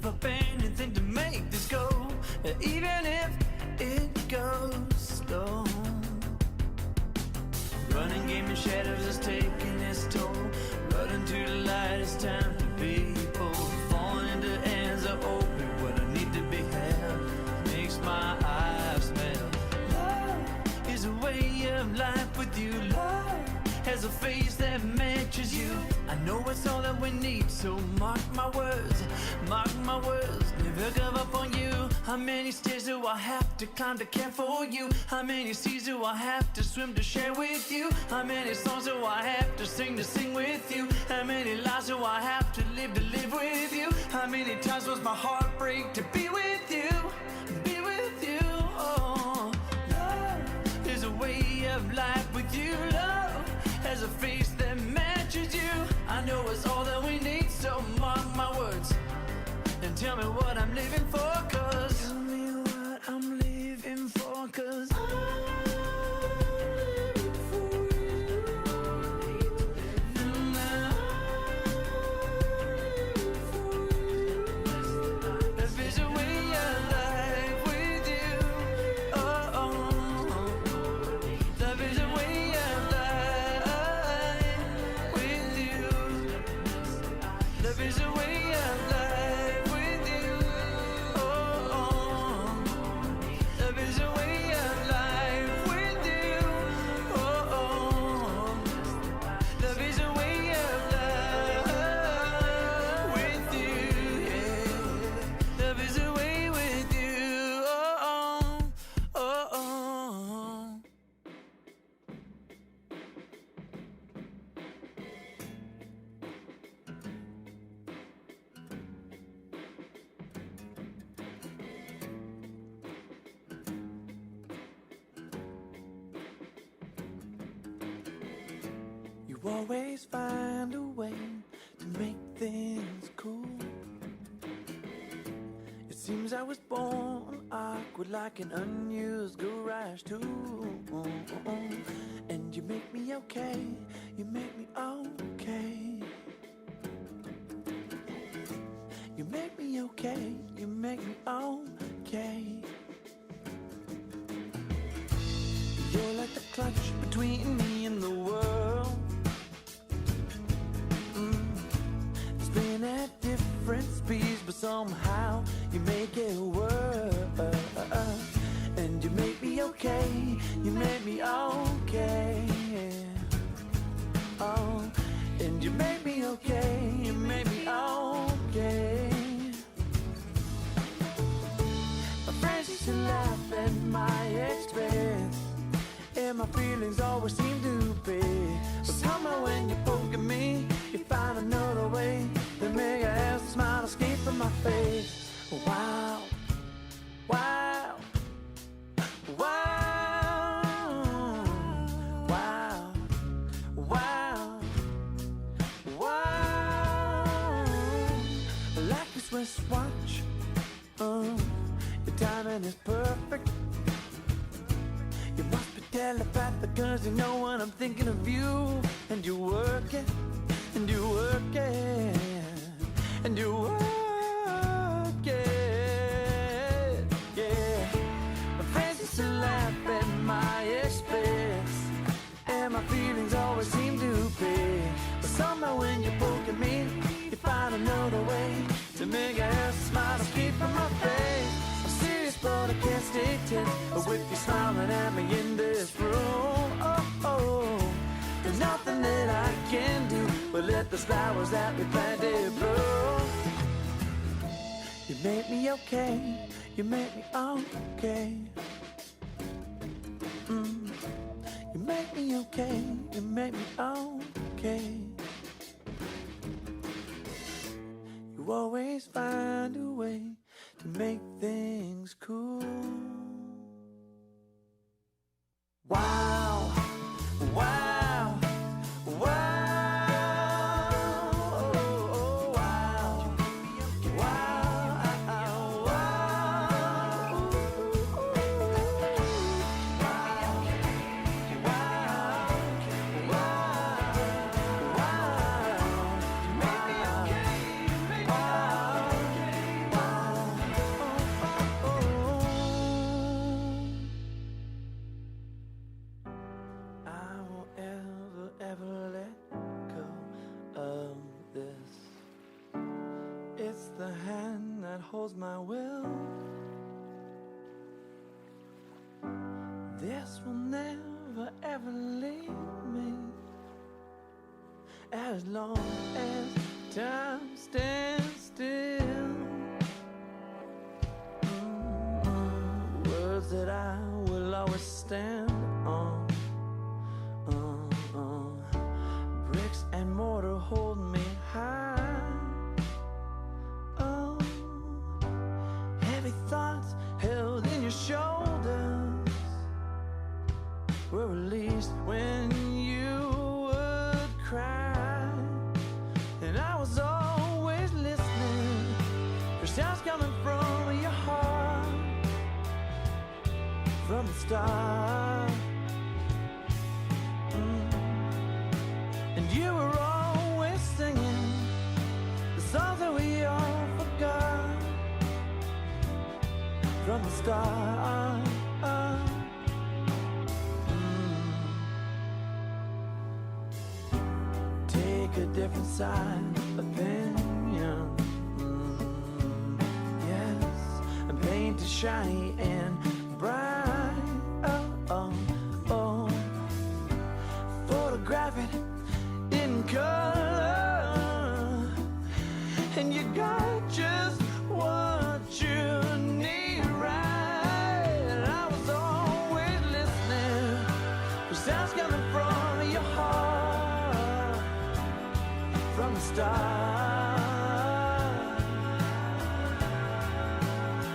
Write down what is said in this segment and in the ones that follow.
give up anything to make this go, even if it goes slow. Running game in shadows is taking its toll. Running to the light, it's time to be bold. Falling into hands that open what I need to be held. Makes my eyes smell. Love is a way of life with you. Love has a face that matches you. I know it's all that we need, so mark my words, never give up on you. How many stairs do I have to climb to care for you? How many seas do I have to swim to share with you? How many songs do I have to sing with you? How many lives do I have to live with you? How many times was my heart break to be with you? Be with you, oh. Love is a way of life with you. Love has a face that matches you. I know it's all that we need, so mark my words and tell me what I'm living for, cause tell me what I'm living for, cause I'm living for you. And I'm living for you. If it's a way of life with you, oh, oh, oh. Love is a way of life with you. Love is a way of life. You always find a way to make things cool. It seems I was born awkward like an unused garage tool. And you make me okay, you make me okay. You make me okay, you make me okay. You're like the clutch between me and the world. Spin at different speeds, but somehow you make it work. And you make me okay, you make me okay. Oh, and you make me okay, you make me okay. My friends used to laugh at my expense, and my feelings always seem to be. But somehow when you poke at me, you find another way to make a half smile escape from my face. Wow, wow, wow, wow, wow, wow. Like this wristwatch, your timing is perfect. You must be telepathic, cause you know when I'm thinking of you. And you work it, and you work it, and you work it, yeah. My friends used to laugh at my expense, and my feelings always seem to be. But somehow when you poke at me, you find another way to make a half smile escape from my face. I'm serious but I can't stay tense with you smiling at me in this room. Oh, oh. There's nothing that I can do but let the flowers that we planted bloom. You make me okay, you make me okay. You make me okay, you make me okay. You always find a way to make things cool. Wow, wow, wow. Wow. It's the hand that holds my will. This will never ever leave me as long as time stands still. Words that I will always stand on. Bricks and mortar hold me high. Oh, heavy thoughts held in your shoulders were released when you would cry. And I was always listening for sounds coming from your heart from the start. And you were always singing the songs that we all forgot from the start. Take a different side opinion. Yes, and paint it shiny and bright. Photograph it in color, and you got just what you need, right? And I was always listening for sounds coming from your heart from the start.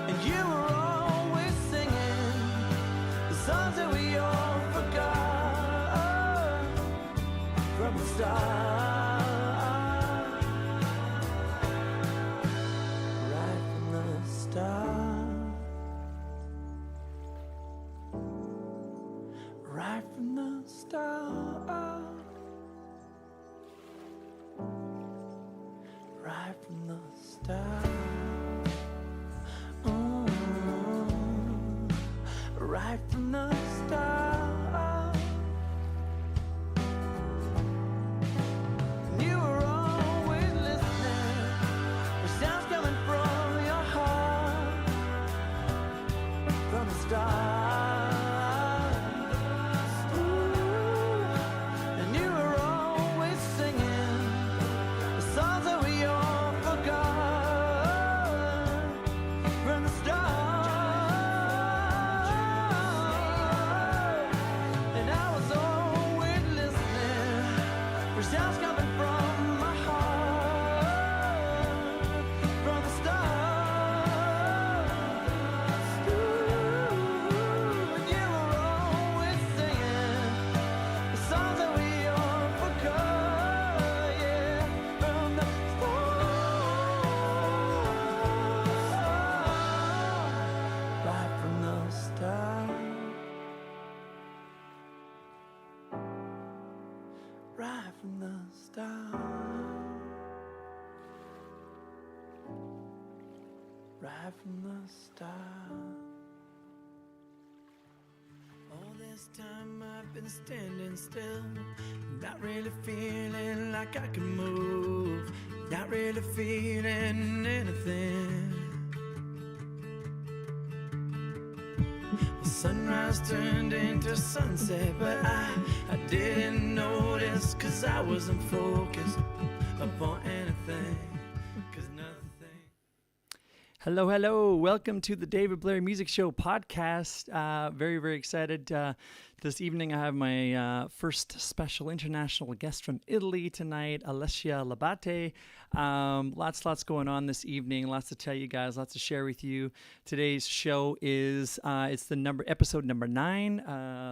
And you were always singing the songs that we all forgot from the start. Right from the start. Right from the start. Right from the start. Right from the start. You were always listening for sounds coming from your heart from the start. And you were always singing the songs that we all forgot from the start. And I was always listening for sounds coming from my heart from the start. And you were always singing the songs that we all forgot, yeah, from the start. Right from the start. Right from the start. Right from the start. All this time I've been standing still, not really feeling like I can move, not really feeling anything. The sunrise turned into sunset, but I didn't notice, 'cause I wasn't focused upon anything, 'cause nothing. Hello, hello. Welcome to the David Blair Music Show podcast. Very, very excited. This evening I have my first special international guest from Italy tonight, Alessia Labate. Lots going on this evening. Lots to tell you guys, lots to share with you. Today's show is it's the episode number 9,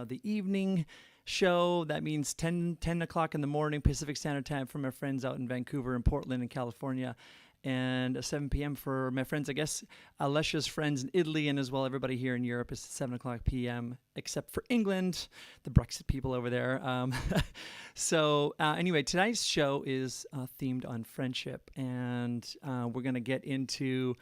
the evening show. That means 10 o'clock in the morning Pacific Standard Time for my friends out in Vancouver and Portland in California, and 7 p.m. for my friends, I guess Alessia's friends in Italy, and as well everybody here in Europe is 7 o'clock p.m. except for England, the Brexit people over there. So anyway, tonight's show is themed on friendship, and we're going to get into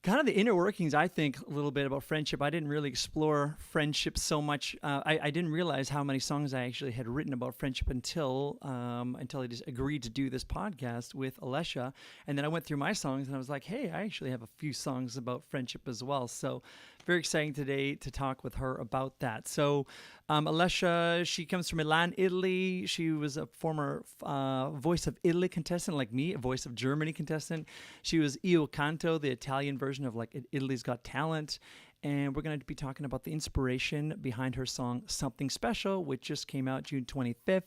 kind of the inner workings, I think, a little bit about friendship. I didn't really explore friendship so much. I didn't realize how many songs I actually had written about friendship until I just agreed to do this podcast with Alessia. And then I went through my songs and I was like, hey, I actually have a few songs about friendship as well. So very exciting today to talk with her about that. So Alessia, she comes from Milan, Italy. She was a former Voice of Italy contestant, like me, a Voice of Germany contestant. She was Io Canto, the Italian version of like Italy's Got Talent. And we're going to be talking about the inspiration behind her song Something Special, which just came out June 25th.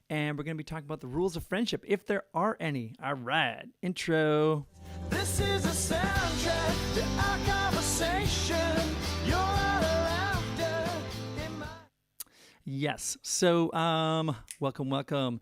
And we're going to be talking about the rules of friendship, if there are any. All right, intro. This is a soundtrack to our conversation. You're out of laughter in my... Yes. So, welcome.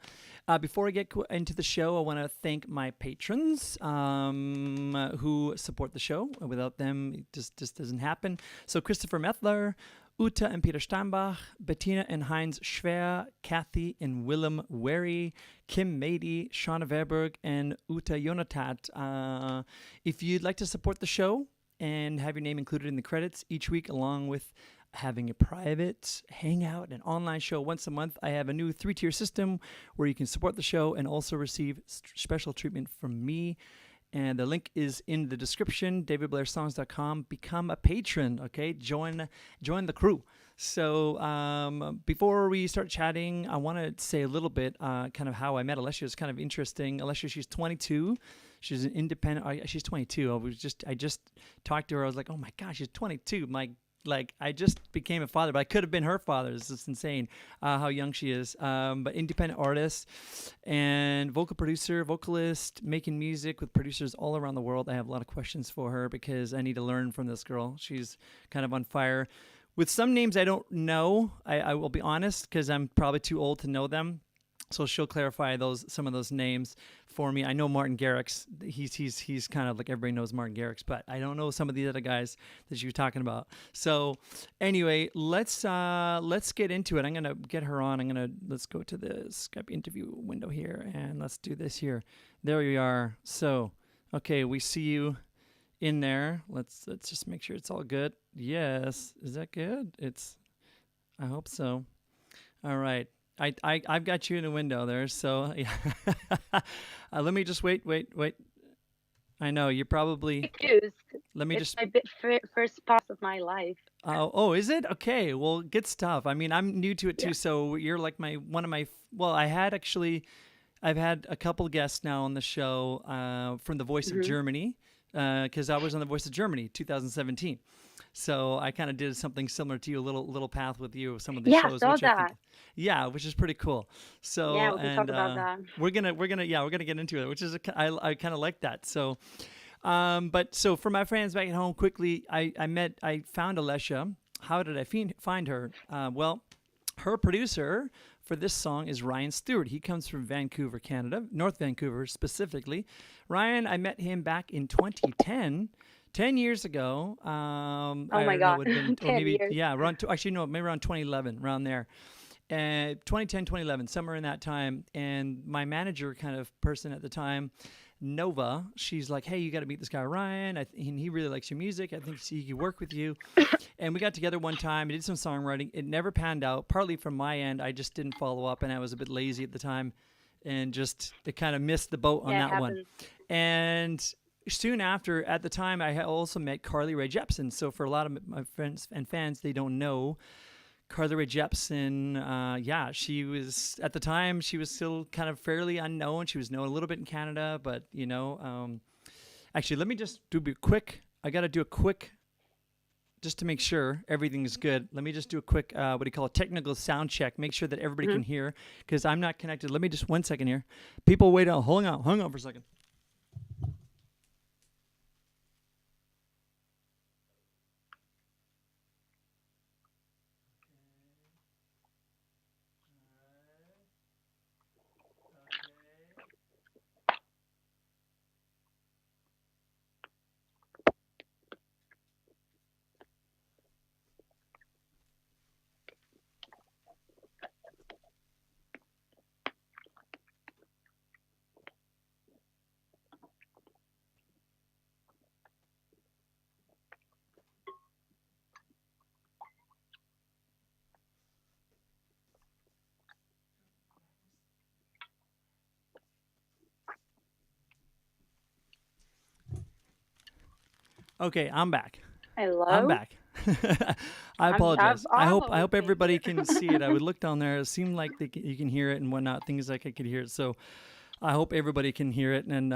Before I get into the show, I want to thank my patrons who support the show. Without them, it just doesn't happen. So, Christopher Methler, Uta and Peter Steinbach, Bettina and Heinz Schwer, Kathy and Willem Wary, Kim Mady, Shauna Verberg, and Uta Jonatat. If you'd like to support the show and have your name included in the credits each week, along with having a private hangout, an online show once a month, I have a new 3-tier system where you can support the show and also receive special treatment from me. And the link is in the description, davidblairsongs.com. Become a patron, okay? Join the crew. So before we start chatting, I want to say a little bit kind of how I met Alessia. It's kind of interesting. Alessia, she's 22. She's an independent. She's 22. I just talked to her. I was like, oh my gosh, she's 22. I just became a father, but I could have been her father. It's just insane how young she is. But independent artist and vocal producer, vocalist, making music with producers all around the world. I have a lot of questions for her because I need to learn from this girl. She's kind of on fire. With some names I don't know, I will be honest, because I'm probably too old to know them. So she'll clarify some of those names for me. I know Martin Garrix. He's kind of like everybody knows Martin Garrix, but I don't know some of the other guys that you were talking about. So anyway, let's get into it. I'm gonna get her on. Let's go to the Skype interview window here and let's do this here. There we are. So okay, we see you in there. Let's just make sure it's all good. Yes, is that good? I hope so. All right. I've got you in the window there, so let me just wait. I know you're probably. Confused. Let me It's just. my first part of my life. Oh, is it? Okay, well, good stuff. I mean, I'm new to it too, Yeah. so you're like one of my. Well, I've had a couple guests now on the show from the Voice of Germany, because I was on the Voice of Germany 2017. So I kind of did something similar to you, a little path with you, some of the Yeah, I shows, saw which I that. think, yeah, which is pretty cool. So Yeah, we can talk about that. we're gonna get into it, which is I kind of like that. So, but so for my friends back at home, quickly, I found Alessia. How did I find her? Well, her producer for this song is Ryan Stewart. He comes from Vancouver, Canada, North Vancouver specifically. Ryan, I met him back in 2010. 10 years ago, Oh I my don't know, God, would have been, or 10 maybe, years. yeah, maybe around 2011, around there. 2010, 2011, somewhere in that time. And my manager kind of person at the time, Nova, she's like, hey, you got to meet this guy, Ryan. And he really likes your music. I think he could work with you. And we got together one time, did some songwriting. It never panned out, partly from my end. I just didn't follow up, and I was a bit lazy at the time and just kind of missed the boat on Yeah, it that one. happens. And soon after, at the time, I also met Carly Rae Jepson. So for a lot of my friends and fans, they don't know Carly Rae Jepson. Yeah, she was, at the time, she was still kind of fairly unknown. She was known a little bit in Canada, but, actually, let me just I got to do a quick, just to make sure everything's good. Let me just do a quick, technical sound check. Make sure that everybody can hear, because I'm not connected. Let me just 1 second here. People, wait on, hang on for a second. Okay, I'm back. I'm Hello. back. I I've apologize. I almost hope been everybody here. can see it. I would look down there. It seemed like you can hear it and whatnot. Things like I could hear it. So I hope everybody can hear it. And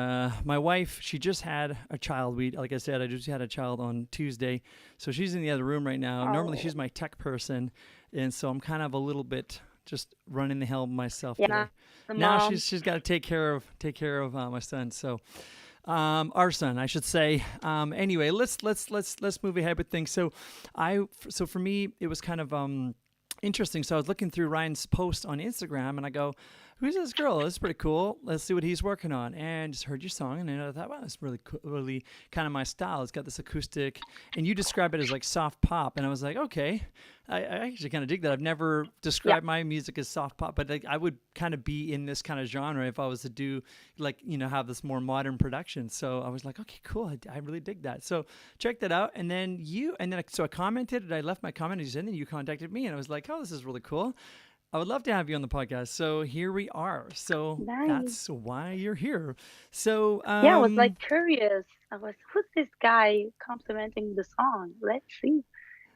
my wife, she just had a child. Like I said, I just had a child on Tuesday, so she's in the other room right now. Normally, Oh, she's my tech person, and so I'm kind of a little bit just running the helm myself yeah, today. the Now mom. she's got to take care of my son. So our son, I should say. Anyway, let's move ahead with things. So for me, it was kind of interesting. So I was looking through Ryan's post on Instagram, and I go, "Who's this girl? That's pretty cool. Let's see what he's working on." And just heard your song, and I thought, "Wow, it's really cool, really kind of my style. It's got this acoustic, and you describe it as like soft pop." And I was like, "Okay, I actually kind of dig that. I've never Yeah, described my music as soft pop, but like, I would kind of be in this kind of genre if I was to do like have this more modern production." So I was like, "Okay, cool. I really dig that." So check that out, and then so I commented, and I left my comment, and then you contacted me, and I was like, "Oh, this is really cool. I would love to have you on the podcast." So here we are. So nice. that's why you're here. So Yeah, I was like curious. Who's this guy complimenting the song? Let's see.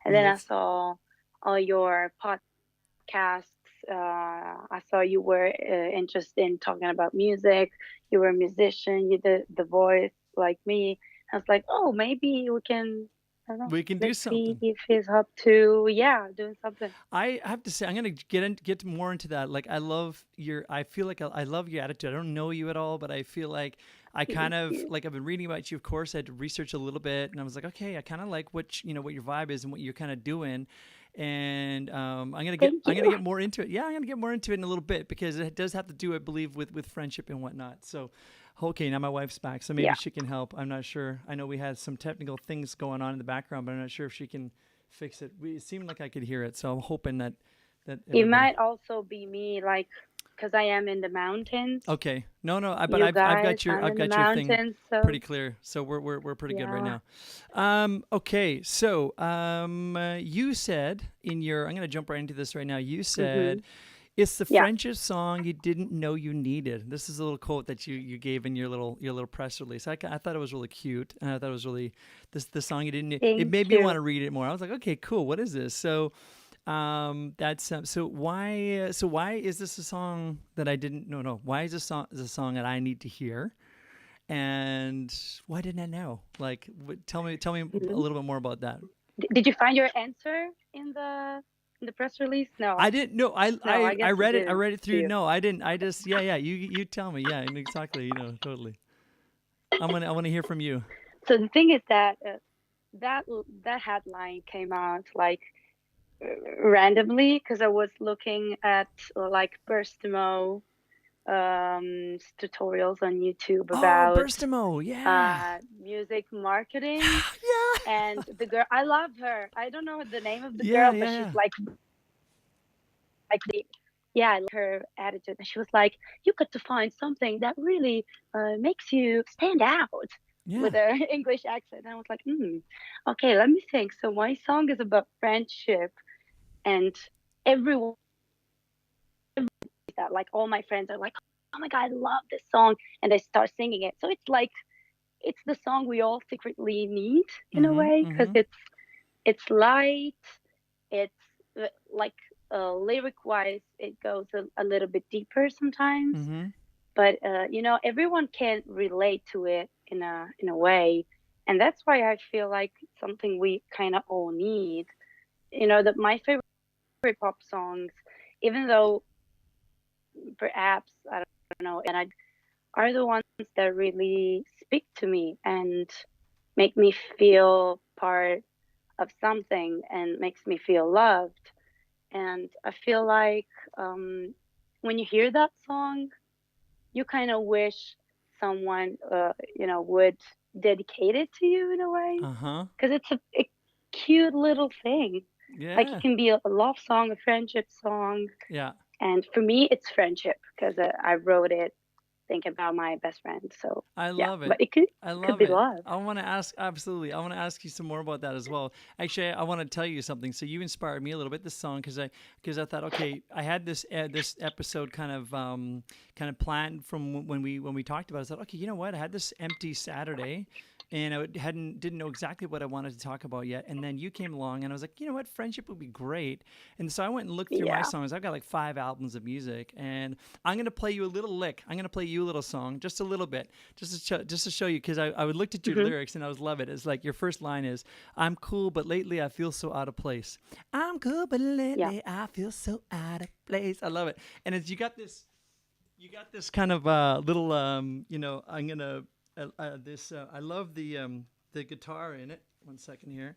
And then I let's saw all your podcasts. I saw you were interested in talking about music. You were a musician. You did the voice like me. I was like, oh, maybe we can. I don't know. we can do Let's see something. if he's up to doing something. I have to say, I'm gonna get more into that. Like, I feel like I love your attitude. I don't know you at all, but I feel like I kind Thank of you. like I've been reading about you. Of course, I had to research a little bit, and I was like, okay, I kind of like what your vibe is and what you're kind of doing. And Thank I'm gonna you. get more into it. Yeah, I'm gonna get more into it in a little bit because it does have to do, I believe, with friendship and whatnot. So, okay, now my wife's back, so maybe Yeah, she can help. I'm not sure. I know we had some technical things going on in the background, but I'm not sure if she can fix it. It seemed like I could hear it, so I'm hoping that it everybody. might also be me, like, because I am in the mountains. Okay, no, but You I've guys, got your I'm in the thing mountains, pretty so clear, so we're pretty good right yeah. now. Okay, so you said in your, I'm gonna jump right into this right now. You Mm-hmm. said it's the Yeah. friendship song you didn't know you needed. This is a little quote that you gave in your little press release. I thought it was really cute, and I thought it was really this the song you didn't. It Thank made me want you. to read it more. I was like, okay, cool. What is this? So that's so why is this a song that I didn't no why is this a song that I need to hear, and why didn't I know? Like, tell me a Mhm. little bit more about that. Did you find your answer in the press release? I No. didn't know. No, I I guess you read it. I didn't. read it through. Do. No, I didn't. I just yeah. You tell me. Yeah, and exactly. Totally. I want to hear from you. So the thing is that that headline came out like randomly because I was looking at like Burstimo tutorials on YouTube Oh, about Burstimo. Yeah. music marketing. Yeah. And the girl, I love her. I don't know the name of the Yeah. girl, but Yeah. she's Yeah. like yeah, I love her attitude. And she was like, you got to find something that really makes you stand out with Yeah. her English accent. And I was like, okay, let me think. So my song is about friendship, and everyone that like all my friends are like, oh my god, I love this song, and they start singing it. So it's like it's the song we all secretly need in a Mm-hmm. way because Mm-hmm. it's light. It's like lyric wise, it goes a little bit deeper sometimes, Mm-hmm. but everyone can relate to it in a way, and that's why I feel like it's something we kind of all need. That my favorite pop songs, even though perhaps I don't know, and I are the ones that really speak to me and make me feel part of something and makes me feel loved. And I feel like when you hear that song, you kind of wish someone, would dedicate it to you in a way, Uh-huh. because it's a cute little thing. Like it Yeah. can be a love song, a friendship song, Yeah. and for me, it's friendship because I wrote it thinking about my best friend. So I yeah, love but it. it I could love be it. love. I want to ask, absolutely. I want to ask you some more about that as well. Actually, I want to tell you something. So you inspired me a little bit this song because I thought, okay, I had this episode kind of planned from when we talked about it. I thought, okay, you know what? I had this empty Saturday, and I didn't know exactly what I wanted to talk about yet. And then you came along, and I was like, you know what, friendship would be great. And so I went and looked through my Yeah. songs. I've got like 5 albums of music, and I'm gonna play you a little lick. I'm gonna play you a little song, just a little bit, just to show you, because I looked at your Mhm. lyrics and I was love it. It's like your first line is, "I'm cool, but lately I feel so out of place. I'm cool, but Yeah. lately I feel so out of place." I love it. And as you got this kind of little I'm gonna this I love the guitar in it. One second here.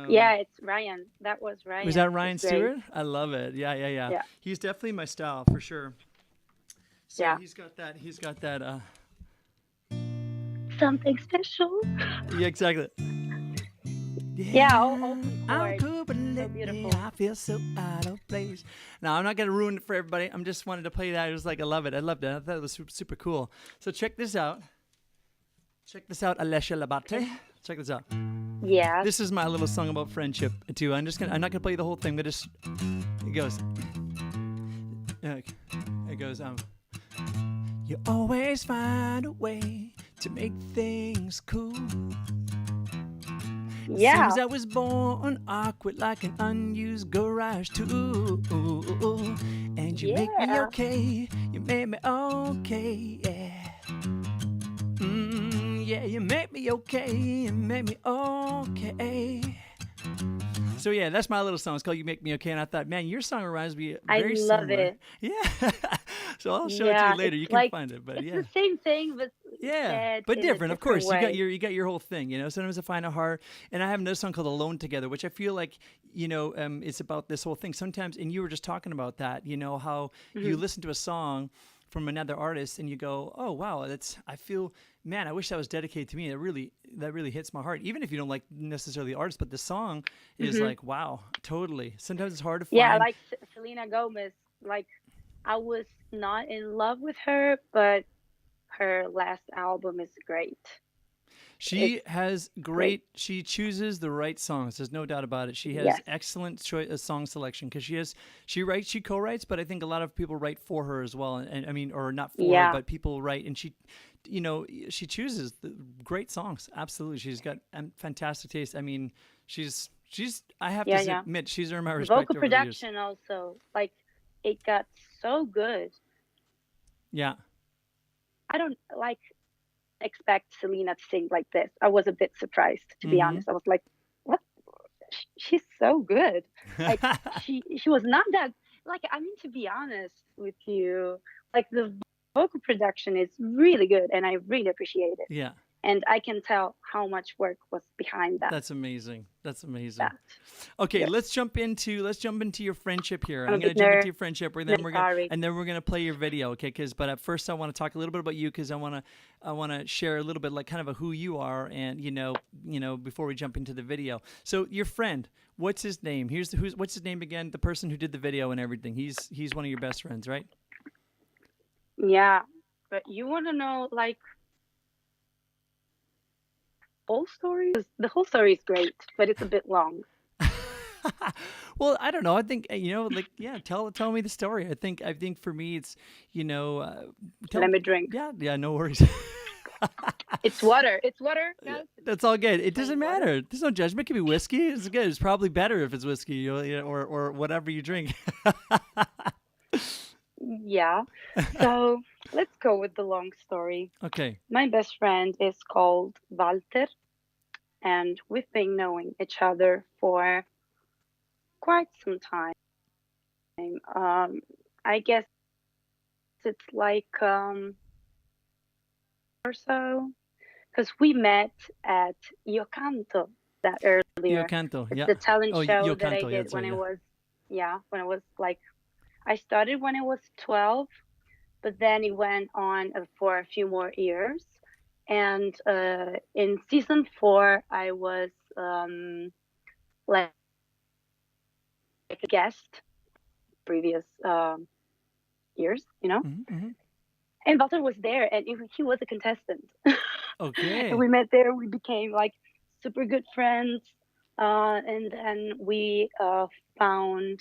Yeah, it's Ryan. That was Was Ryan. that It's Ryan great. Stewart? I love it. Yeah, yeah, yeah. Yeah. He's definitely my style for sure. So Yeah. he's got that. He's got that. Something special. Yeah, exactly. Yeah, all open I'm chords. cool, but So lately beautiful. I feel so out of place. Now, I'm not going to ruin it for everybody. I'm just wanted to play that. It was like, I love it. I loved it. I thought it was super, super cool. So check this out. Check this out, Alessia Labate. Check this out. Yeah. This is my little song about friendship too. I'm not gonna play the whole thing, but it goes. It goes. You always find a way to make things cool. Yeah. Seems I was born awkward like an unused garage tool. And you make me Yeah. okay. You made me okay. Yeah. Yeah, you make me okay. You make me okay. So yeah, that's my little song. It's called "You Make Me Okay," and I thought, man, your song reminds me I very love similar. it. Yeah. So I'll show it to Yeah, you later. it's You can like find it, but it's yeah. the same thing, but Yeah, said but in a different, of course. way. You got your whole thing, you know. Sometimes I find it hard, and I have another song called "Alone Together," which I feel like, it's about this whole thing. Sometimes, and you were just talking about that, how you Mhm. listen to a song from another artist and you go, "Oh wow, I feel, man, I wish that was dedicated to me." That really hits my heart, even if you don't like necessarily the artist, but the song is Mhm. like, wow, totally. Sometimes it's hard to Yeah, find. like Selena Gomez. Like I was not in love with her, but her last album is great. She It's has great. she chooses the right songs. There's no doubt about it. She has Yes. excellent song selection because she co-writes, but I think a lot of people write for her as well. And I mean, or not for her, Yeah. but people write, and she chooses the great songs. Absolutely. She's got fantastic taste. I mean, I have to Yeah, yeah. admit, she's earned my The respect vocal over the years. production also, like it got so good. Yeah. I don't like expect Selena to sing like this. I was a bit surprised, to be Mm-hmm. honest. I was like, what? She's so good. Like she was not that, like, I mean, to be honest with you, like the vocal production is really good and I really appreciate it. Yeah. And I can tell how much work was behind that. That's amazing. That's amazing. That. Okay, Yes. let's jump into your friendship here. I'm a I'm gonna bit jump into your friendship, and then sorry. we're gonna play your video, okay? But at first, I want to talk a little bit about you because I wanna share a little bit like kind of who you are, and before we jump into the video. So your friend, what's his name? What's his name again? The person who did the video and everything. He's one of your best friends, right? Yeah, but you want to know like whole story? 'Cause the whole story is great, but it's a bit long. Well, I don't know. I think tell me the story. I think for me it's Let me drink. yeah, no worries. It's water. It's water, guys. That's all good. It doesn't water. matter. There's no judgment. It could be whiskey. It's good. It's probably better if it's whiskey, or whatever you drink. Yeah. So let's go with the long story. Okay. My best friend is called Walter, and we've been knowing each other for quite some time. I guess it's like or so, because we met at Io Canto that earlier. Io Canto. It's Yeah. the talent Oh, show Io that I Canto, yeah, did that's when right, yeah. when I was like, I started when I was 12, but then it went on for a few more years. And in season 4, I was like a guest previous years, Mm-hmm. And Walter was there, and he was a contestant. Okay. And we met there. We became like super good friends, and then we found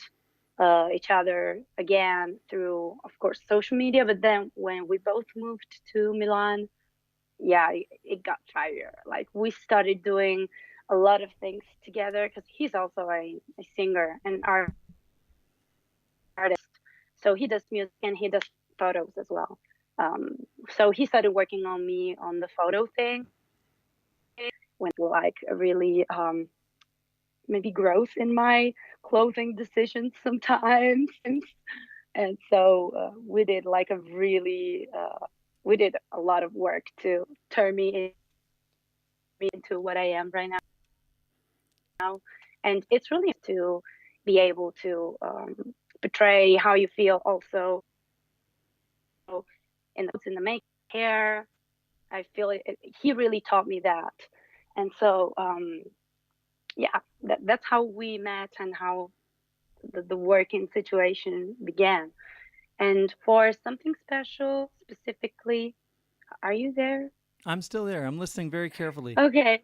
each other again through, of course, social media. But then when we both moved to Milan, yeah, it got fire. Like we started doing a lot of things together because he's also a singer and artist. So he does music and he does photos as well. Um, so he started working on me on the photo thing when like really maybe growth in my clothing decisions sometimes. And so we did like a really we did a lot of work to turn me into what I am right now. And it's really to be able to portray how you feel also in the make hair. I feel he really taught me that. And so yeah, that's how we met and how the working situation began. And for something special specifically, are you there? I'm still there. I'm listening very carefully. Okay.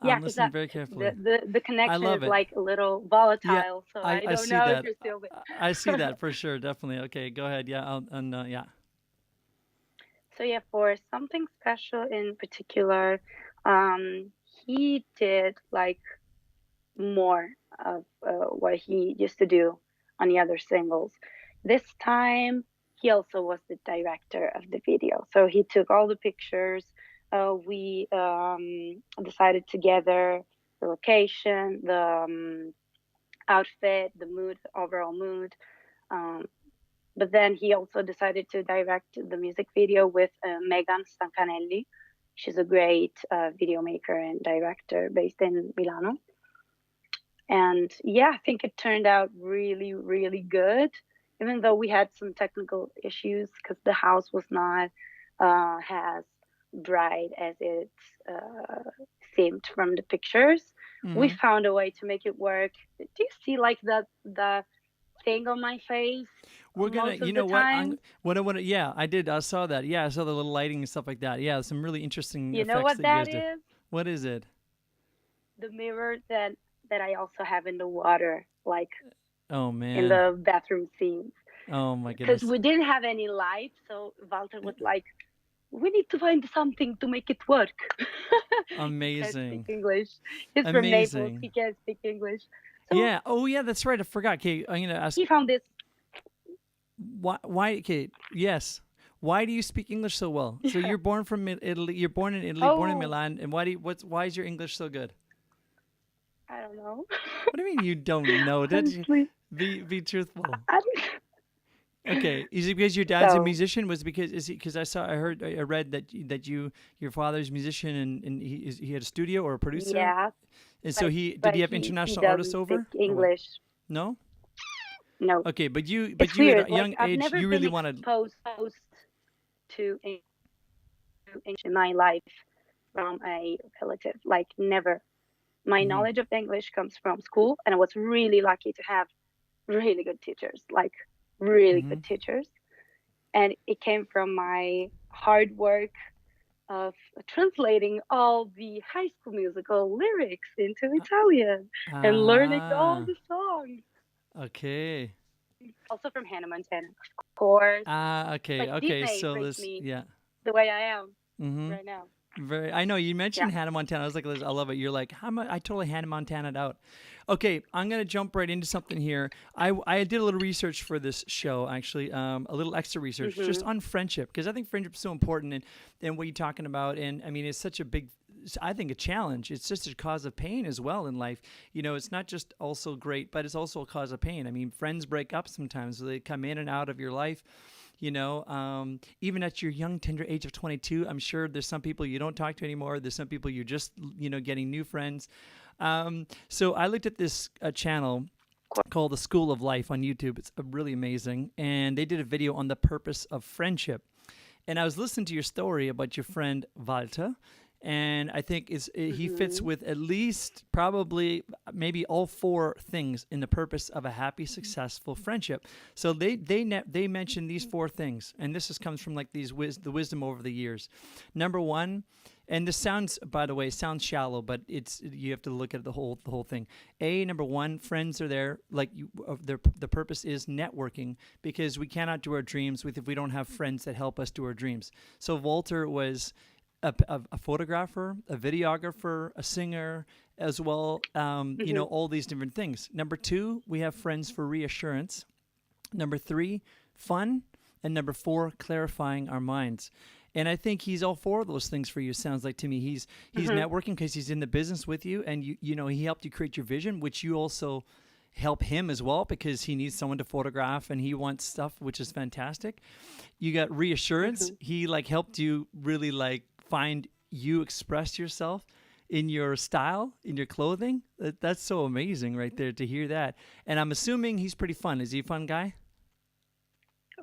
Yeah, I'm because listening very carefully. the I connection love is it. like a little Yeah, volatile, so I I don't see know if that. you're still I see there. that for sure. Definitely. Okay, go ahead. Yeah, and yeah. So yeah, for something special in particular, um, he did like more of what he used to do on the other singles. This time, he also was the director of the video. So he took all the pictures. We decided together the location, the outfit, the mood, the overall mood. Um, but then he also decided to direct the music video with Megan Stancanelli. She's a great video maker and director based in Milano. And yeah, I think it turned out really, really good, even though we had some technical issues because the house was not as bright as it seemed from the pictures. We Hmm. found a way to make it work. Do you see like the thing on my face We're gonna, most you of the know what? time? What I want to, yeah, I did. I saw that. Yeah, I saw the little lighting and stuff like that. Yeah, some really interesting You know effects what that you that guys did. is? What is it? The mirror that I also have in the water, like Oh in man. the bathroom scenes. Oh my Because goodness. we didn't have any light, so Walter was like, "We need to find something to make it work." He can't speak Amazing. English. He's from Naples. He Amazing. can't speak English, so Yeah. Oh yeah, that's right. I forgot. Okay, I'm gonna ask he found this. why. Okay. Yes. Why do you speak English so well? So you're born from Italy. You're born in Italy, born in Oh, Milan, and why is your English so good? I don't know. What do you mean you don't know? Did you Honestly, be truthful? I don't. Okay, is it because your dad's a So musician? Was it because is he? Because I read that your father's a musician and he had a studio or a producer, yeah, and so but he did but he have he international artists doesn't speak over or what? English. No. No, Okay, it's but you at weird. a Like young I've age never you been really wanted. exposed to English in my life from a relative. Like never. My Hmm. knowledge of English comes from school, and I was really lucky to have really good teachers, like really Hmm. good teachers. And it came from my hard work of translating all the High School Musical lyrics into Italian and learning all Ah. the songs. Okay. Also from Hannah Montana, of course. Ah. Okay. Like Okay. Disney So raised this. me Yeah. the way I am Mm-hmm. right now. Very. I know you Yeah. mentioned Hannah Montana. I was like, Liz, I love it. You're like, I totally Hannah Montana out. Okay, I'm gonna jump right into something here. I did a little research for this show, actually, a little extra research just Hmm. on friendship because I think friendship is so important and what you're talking about. And I mean, it's such a big. I think a challenge. It's just a cause of pain as well in life. You know, it's not just also great, but it's also a cause of pain. I mean, friends break up sometimes. So they come in and out of your life. Even at your young, tender age of 22, I'm sure there's some people you don't talk to anymore. There's some people you're just, getting new friends. So I looked at this channel called The School of Life on YouTube. It's really amazing. And they did a video on the purpose of friendship. And I was listening to your story about your friend Walter, and I think he fits Hmm. with at least probably maybe all four things in the purpose of a happy, successful friendship. So they mention these four things, and this just comes from like the wisdom over the years. Number one, and this sounds, by the way, sounds shallow, but you have to look at the whole thing. Number one, friends are there. Like the purpose is networking because we cannot do our dreams if we don't have friends that help us do our dreams. So Walter was a photographer, a videographer, a singer, as well. You know, all these different things. Number 2, we have friends for reassurance. Number 3, fun. And number 4, clarifying our minds. And I think he's all 4 of those things for you. Sounds like to me. He's networking because he's in the business with you, and you know, he helped you create your vision, which you also help him as well, because he needs someone to photograph and he wants stuff, which is fantastic. You got reassurance. He like helped you really like find you express yourself in your style, in your clothing. That's so amazing right there to hear that. And I'm assuming he's pretty fun. Is he a fun guy?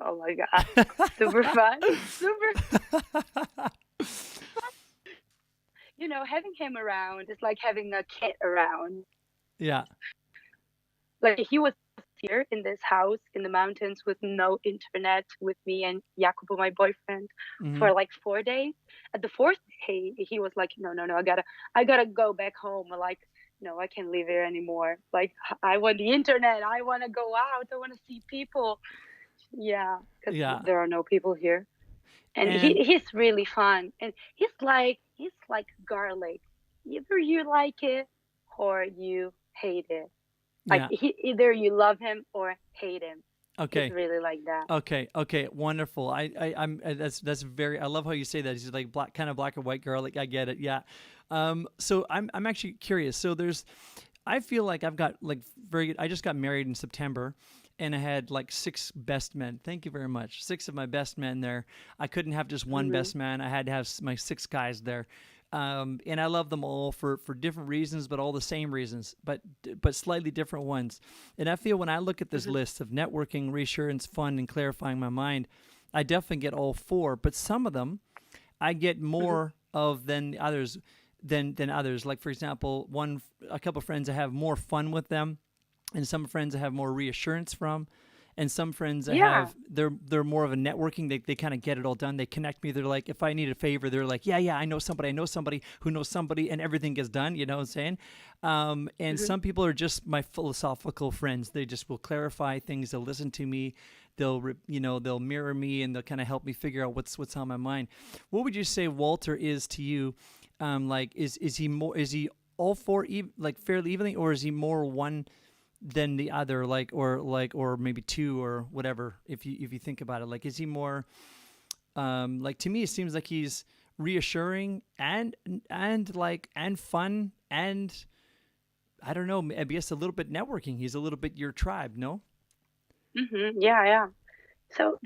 Oh my God. Super fun. Super. You know, having him around is like having a kid around. Yeah. Like he was here in this house in the mountains with no internet with me and Jacopo, my boyfriend, for like 4 days. At the 4th day, he was like, no, I gotta go back home. Like, no, I can't live here anymore. Like, I want the internet. I want to go out. I want to see people. Yeah, because there are no people here. And he's really fun. And he's like garlic. Either you like it or you hate it. Like either you love him or hate him. Okay. He's really like that. Okay. Wonderful. I'm that's very. I love how you say that. He's like kind of black and white garlic. I get it. Yeah. So I'm actually curious. So I feel like I've got like I just got married in September. And I had like 6 best men. Thank you very much. 6 of my best men there. I couldn't have just one best man. I had to have my 6 guys there. And I love them all for different reasons, but all the same reasons, but slightly different ones. And I feel when I look at this list of networking, reassurance, fun, and clarifying my mind, I definitely get all 4. But some of them I get more of than others. Like, for example, a couple of friends I have more fun with them. And some friends I have more reassurance from, and some friends I have they're more of a networking. They kind of get it all done. They connect me. They're like, if I need a favor, they're like, yeah, I know somebody who knows somebody, and everything gets done. You know what I'm saying? And some people are just my philosophical friends. They just will clarify things. They'll listen to me. They'll mirror me, and they'll kind of help me figure out what's on my mind. What would you say Walter is to you? Like, is he all 4 like fairly evenly, or is he more one than the other, or maybe 2 or whatever, if you think about it? Like, is he more like, to me it seems like he's reassuring and fun, and I don't know, I guess a little bit networking. He's a little bit your tribe, no? Yeah. So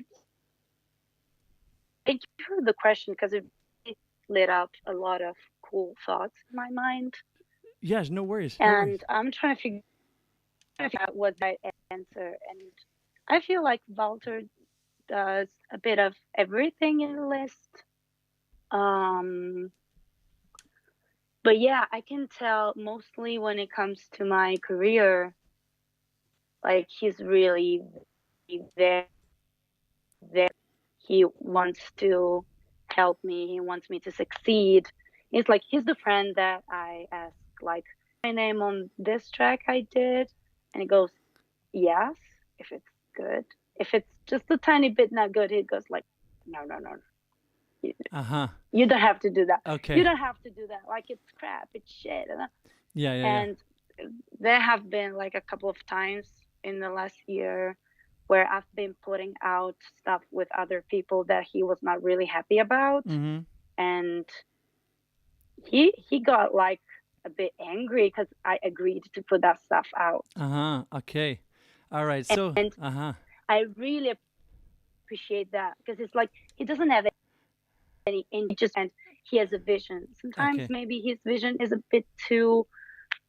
thank you for the question, because it lit up a lot of cool thoughts in my mind. Yes, no worries. And I'm trying to figure out what I answer, and I feel like Walter does a bit of everything in the list. But yeah, I can tell mostly when it comes to my career, like he's really there. He wants to help me. He wants me to succeed. It's like he's the friend that I ask, like, my name on this track I did. And he goes, yes, if it's good. If it's just a tiny bit not good, he goes like, no. You don't have to do that. Okay. You don't have to do that. Like, it's crap. It's shit. Yeah. And there have been like a couple of times in the last year where I've been putting out stuff with other people that he was not really happy about. And he got like a bit angry because I agreed to put that stuff out. Okay. All right. So I really appreciate that, because it's like he doesn't have any interest, and he has a vision. Sometimes maybe his vision is a bit too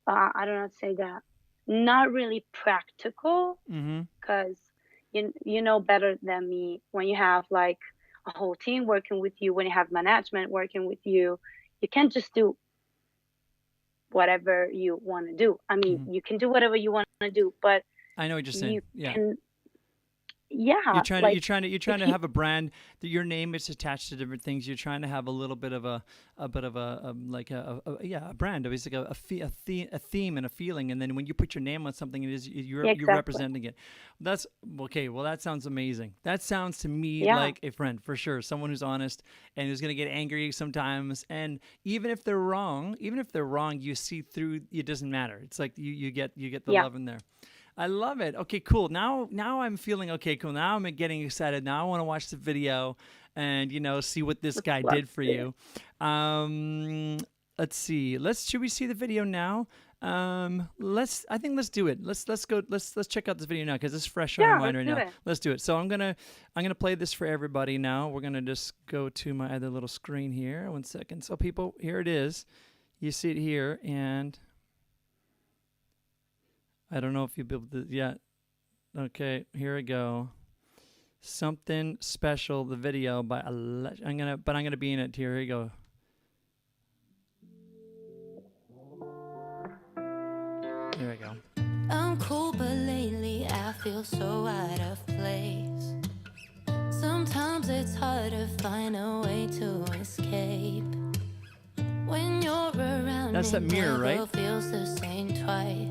I don't know how to say that, not really practical, because you know better than me, when you have like a whole team working with you, when you have management working with you, you can't just do whatever you want to do. I mean, you can do whatever you want to do, but I know what you're saying. yeah, You're trying to have a brand that your name is attached to different things. You're trying to have a little bit of a like a brand, basically a theme and a feeling. And then when you put your name on something, it is you're representing it. That's okay. Well, that sounds amazing. That sounds to me like a friend for sure. Someone who's honest and who's gonna get angry sometimes. And even if they're wrong, you see through. It doesn't matter. It's like you get the love in there. I love it. Okay, cool. Now I'm feeling okay. Cool. Now I'm getting excited. Now I want to watch the video and see what this guy did for you. Let's see. Should we see the video now? I think let's do it. Let's go. Let's check out this video now because it's fresh on my mind right now. Let's do it. So I'm gonna play this for everybody now. We're gonna just go to my other little screen here. 1 second. So people, here it is. You see it here, and I don't know if you'll be able to yet. Okay, here we go. Something Special, the video by Alessia. I'm gonna be in it here. Here you go. There we go. I'm cool, but lately I feel so out of place. Sometimes it's hard to find a way to escape. When you're around, that's that mirror, right? Feels the same twice.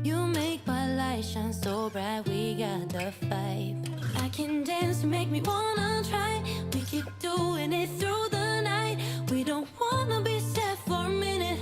You make my light shine so bright, we got the vibe. I can dance, you make me wanna try. We keep doing it through the night. We don't wanna be sad for a minute.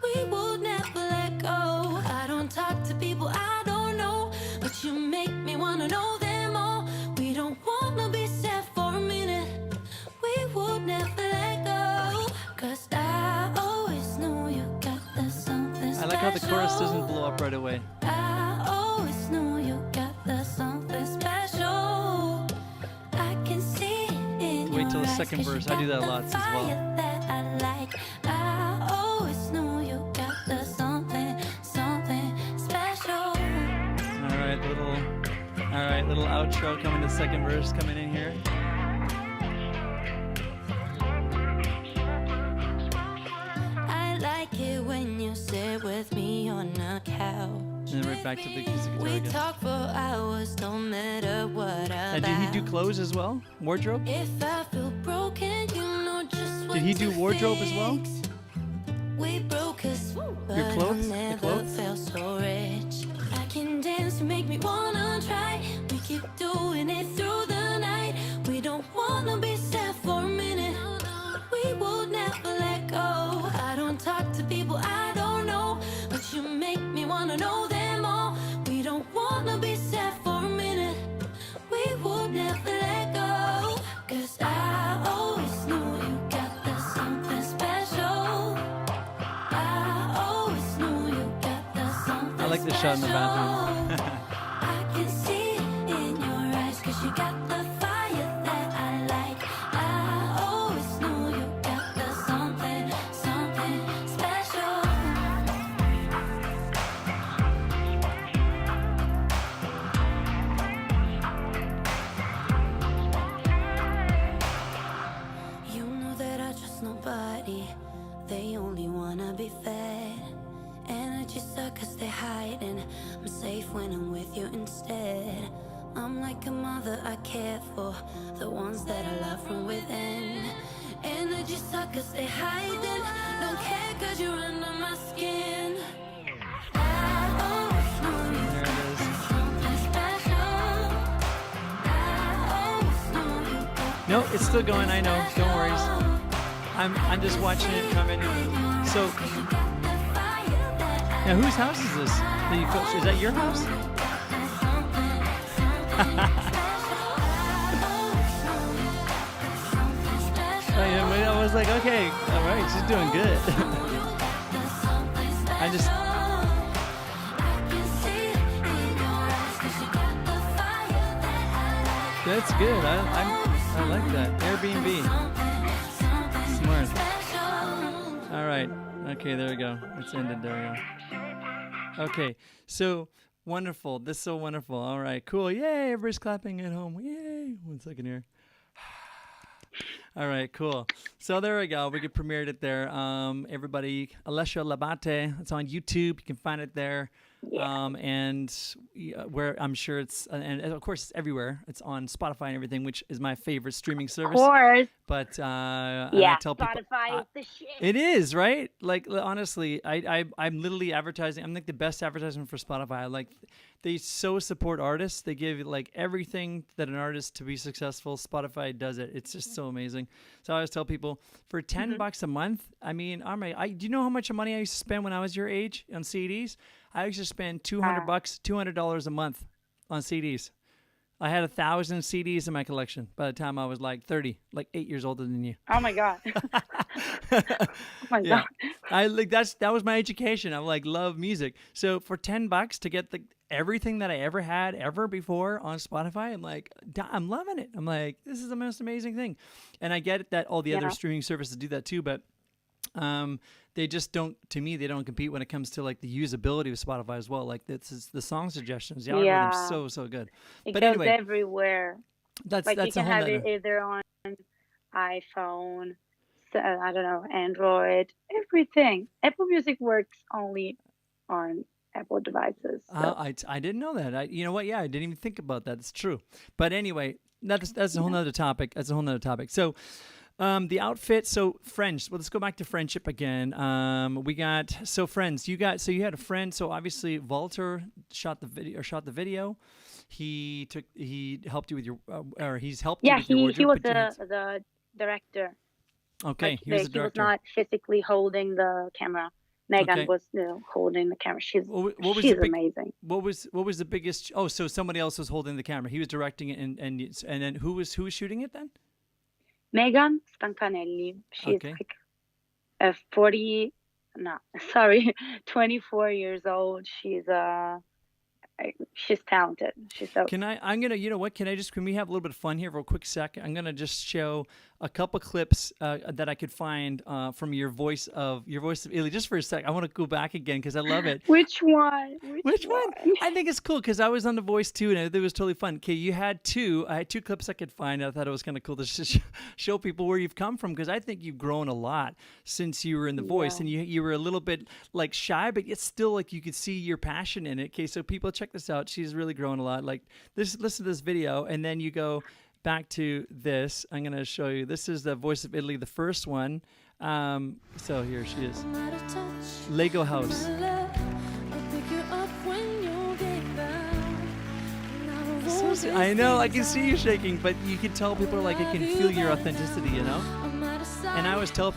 We will never let go. I don't talk to people I don't know, but you make me wanna know them all. We don't wanna be sad for a minute. We will never let go. 'Cause I always knew you got the something special. I like how the chorus doesn't blow up right away. I always knew you got the something special. I can see it in Wait till the your second eyes, 'cause verse. you I do that a got lot the as well. fire that I like. I always knew you got the something special. All right, little outro coming. The second verse coming in here. I like it when you sit with me on a couch. And then right back to the acoustic guitar We again. talk for hours, no matter what about. And did he do clothes as well? Wardrobe? If I feel broken, you know just what Did he do to wardrobe as well? fix. We broke us, but Your clothes? I The never clothes? felt so rich. I can dance, you make me wanna try. We keep doing it through the night. We don't wanna be sad for a minute. We will never let go. I don't talk to people I don't know, but you make me wanna know them all. We don't wanna be sad for a minute. We will never let go. 'Cause I always knew you got the something special. I always knew you got the something I like the shot in the bathroom. I can see it in your eyes, 'cause you got the fire that I like. I always knew you got the something special. You know that I trust nobody. They only wanna be fed. Energy suckers, they hiding. I'm safe when I'm with you instead. I'm like a mother I care for, the ones that I love from within. Energy suckers, they hiding. Don't care 'cause you're under my skin. I always knew you There it is. something special. I always knew you got No, it's still going. I know. Don't worry. I'm just watching it come in. So now, whose house is this? Is that your house? I was like, okay, all right, she's doing good. I just. That's good. I like that. Airbnb. Smart. All right. Okay, there we go. It's ended. There we go. Okay, so wonderful. This is so wonderful. All right, cool. Yay, everybody's clapping at home. Yay. 1 second here. All right, cool. So there we go. We could premiered it there. Everybody, Alessia Labate. It's on YouTube. You can find it there. Yeah. And where I'm sure it's, and of course it's everywhere. It's on Spotify and everything, which is my favorite streaming Of service. course. But and I Yeah. tell people, Spotify is the shit. it is, right? Like honestly, I'm literally advertising. I'm like the best advertisement for Spotify. Like they so support artists. They give like everything that an artist to be successful. Spotify does it. It's just so amazing. So I always tell people for $10 a month. I mean, do you know how much money I used to spend when I was your age on CDs? I used to spend $200 a month on CDs. I had 1,000 CDs in my collection by the time I was like 30, like 8 years older than you. Oh my god. Oh my Yeah, god. I like that was my education. I like love music. So for $10 to get everything that I ever had ever before on Spotify, I'm loving it. I'm like, this is the most amazing thing. And I get it that all the other Yeah. streaming services do that too, but they just don't. To me, they don't compete when it comes to like the usability of Spotify as well. Like this is the song suggestions. The algorithm's Yeah. so good. It But goes anyway, everywhere. that's Like you that's a can whole have nother. it either on iPhone, I don't know, Android, everything. Apple Music works only on Apple devices. So I didn't know that. You know what? Yeah, I didn't even think about that. It's true. But anyway, that's a whole nother topic. That's a whole nother topic. So, the outfit. So Friends. Well, let's go back to friendship again. We got Friends. You had a friend. So obviously Walter shot the video. He helped you with your or he's helped you yeah, with your he wardrobe. was but you had- the director. okay. Like He was the he was director. not physically holding the camera. Megan Okay. was holding the camera. She's What was she's the big, amazing. What was the biggest? Oh, so somebody else was holding the camera. He was directing it, and then who was shooting it then? Megan Stancanelli. She's Okay. like a 40, no, sorry, 24 years old. She's talented. She's so I'm gonna, you know what? Can we have a little bit of fun here for a quick sec? I'm gonna just show a couple clips that I could find from your voice of Illy, just for a sec. I want to go back again because I love it. Which one? Which one? I think it's cool because I was on The Voice too, and it was totally fun. Okay, I had two clips I could find. I thought it was kind of cool to show people where you've come from because I think you've grown a lot since you were in The Voice, and you were a little bit like shy, but yet still like you could see your passion in it. Okay, so people check this out. She's really grown a lot. Like this, listen to this video, and then you go back to this. I'm gonna show you. This is The Voice of Italy, the first one. So here she is. Lego house. I know, I can see you shaking, but you can tell people are like, I can feel your authenticity, you know? And I was oh,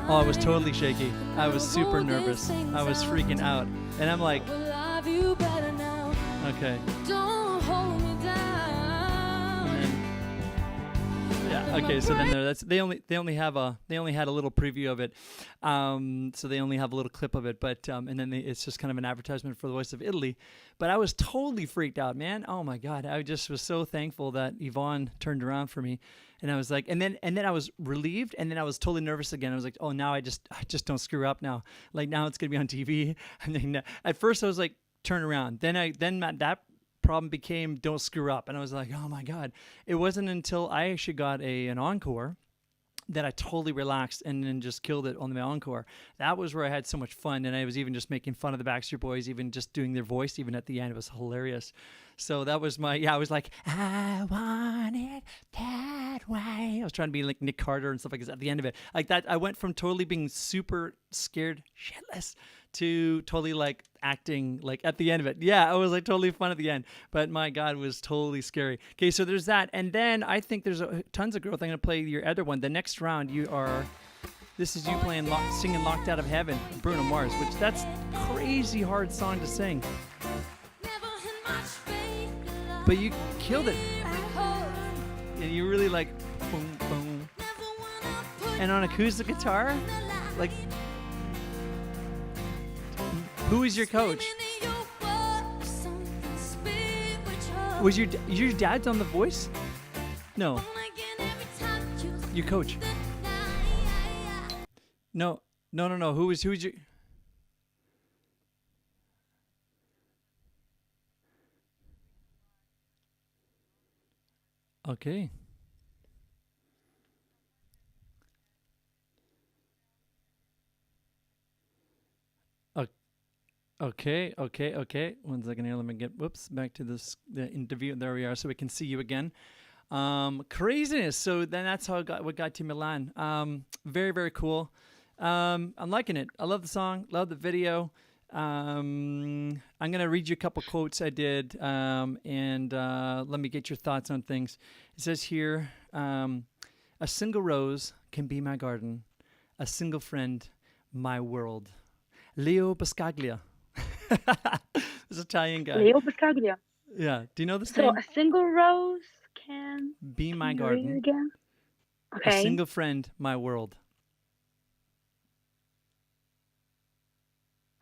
I was totally shaky. I was super nervous. I was freaking out. And I'm like, okay. Yeah. Okay. So then they only had a little preview of it, so they only have a little clip of it. But and then it's just kind of an advertisement for The Voice of Italy. But I was totally freaked out, man. Oh my God! I just was so thankful that Yvonne turned around for me, and I was like, and then I was relieved, and then I was totally nervous again. I was like, oh, now I just don't screw up now. Like now it's gonna be on TV. And then at first I was like, turn around. Then that problem became don't screw up, and I was like, oh my God. It wasn't until I actually got an encore that I totally relaxed and then just killed it on the encore. That was where I had so much fun, and I was even just making fun of the Backstreet Boys, even just doing their voice even at the end. It was hilarious. So that was I was like, I want it that way. I was trying to be like Nick Carter and stuff like that at the end of it. Like that, I went from totally being super scared shitless to totally like acting like at the end of it. Yeah, it was like totally fun at the end. But my God, it was totally scary. Okay, so there's that. And then I think there's tons of growth. I'm going to play your other one. The next round, this is you playing, singing Locked Out of Heaven, Bruno Mars, which that's crazy hard song to sing. But you killed it. And you really like, boom, boom. And on acoustic guitar, like, who is your coach? Was your dad's on The Voice? No. Your coach? No. Who was your? Okay. Okay. 1 second here. Let me get back to the interview. There we are, so we can see you again. Craziness. So then that's how what got to Milan. Very, very cool. I'm liking it. I love the song. Love the video. I'm gonna read you a couple quotes I did, and let me get your thoughts on things. It says here, a single rose can be my garden, a single friend, my world. Leo Buscaglia. This Italian guy. Leo Buscaglia. Yeah. Do you know this So name? a single rose can Be my can you read it garden. again? A Okay. single friend, my world.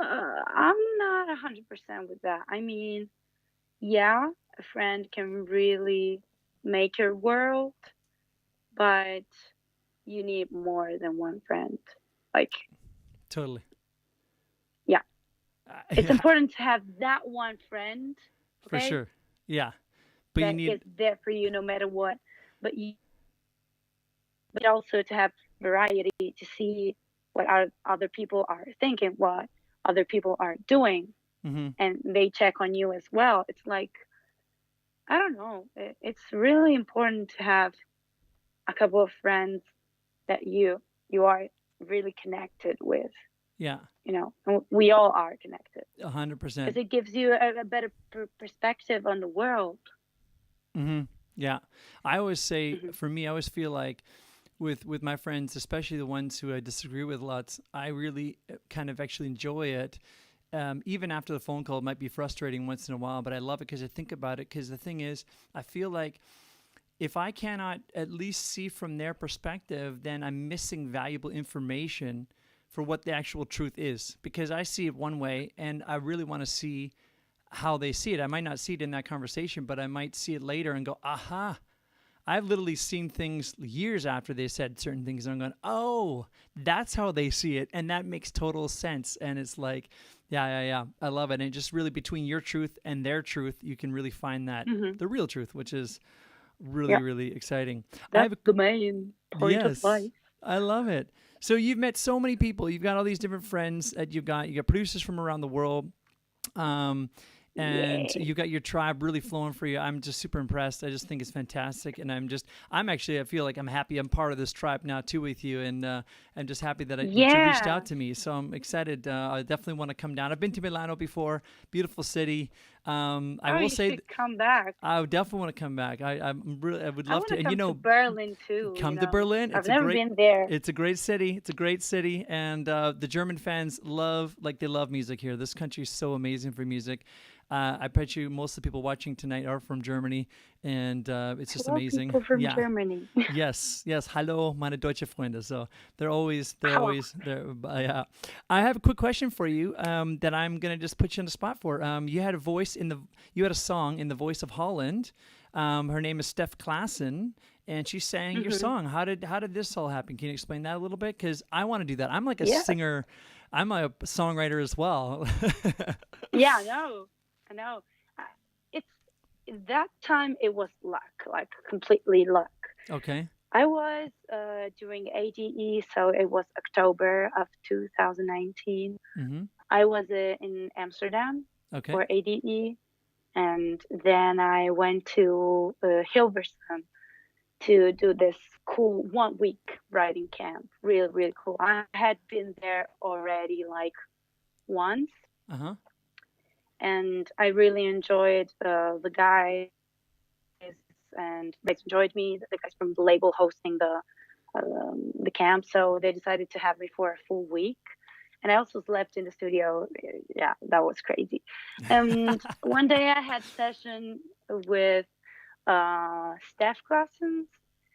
I'm not 100% with that. I mean, yeah, a friend can really make your world, but you need more than one friend. Like, Totally. yeah, it's Yeah, important to have that one friend, for okay, sure. Yeah. But you that need is there for you no matter what. But also to have variety, to see what other people are thinking, what other people are doing, hmm and they check on you as well. It's like, I don't know. It's really important to have a couple of friends that you are really connected with. Yeah. And we all are connected 100%. because it gives you a better perspective on the world. Yeah. I always say, Hmm. for me, I always feel like with my friends, especially the ones who I disagree with lots, I really kind of actually enjoy it. Even after the phone call, it might be frustrating once in a while, but I love it because I think about it. Because the thing is, I feel like if I cannot at least see from their perspective, then I'm missing valuable information for what the actual truth is. Because I see it one way, and I really want to see how they see it. I might not see it in that conversation, but I might see it later and go, aha. I've literally seen things years after they said certain things, and I'm going, oh, that's how they see it, and that makes total sense. And it's like, yeah, I love it. And just really between your truth and their truth, you can really find that Hmm. the real truth, which is really, Yeah, really exciting. I have that's the main point of yes, life. I love it. So you've met so many people. You've got all these different friends that you got producers from around the world. Um, and Yeah. you got your tribe really flowing for you. I'm just super impressed. I just think it's fantastic, and I feel like I'm happy. I'm part of this tribe now too with you, and I'm just happy that you reached Yeah. out to me. So I'm excited. I definitely want to come down. I've been to Milano before. Beautiful city. I Oh, will you say should come back. I would definitely want to come back. I would I love want to. to And come to Berlin too, come to Berlin. I've never been there. It's a great city. It's a great city, and the German fans they love music here. This country is so amazing for music. I bet you most of the people watching tonight are from Germany, and it's just Hello, amazing. people from Yeah. Germany. Yes. Hallo, meine deutsche Freunde. So they're always Hello. there. Yeah. I have a quick question for you that I'm gonna just put you on the spot for. You had a song in the voice of Holland. Her name is Steph Klassen, and she sang your Hmm. song. How did this all happen? Can you explain that a little bit? Because I want to do that. I'm like a Yeah. singer. I'm a songwriter as well. Yeah, I know. It's that time it was luck, like completely luck. Okay. I was doing ADE, so it was October of 2019. Mm-hmm. I was in Amsterdam Okay. for ADE, and then I went to Hilversum to do this cool 1 week writing camp. Really, really cool. I had been there already like once, Uh-huh. and I really enjoyed the guys, and they enjoyed me. The guys from the label hosting the camp, so they decided to have me for a full week. And I also slept in the studio. Yeah, that was crazy. And one day I had session with Steph Klassen,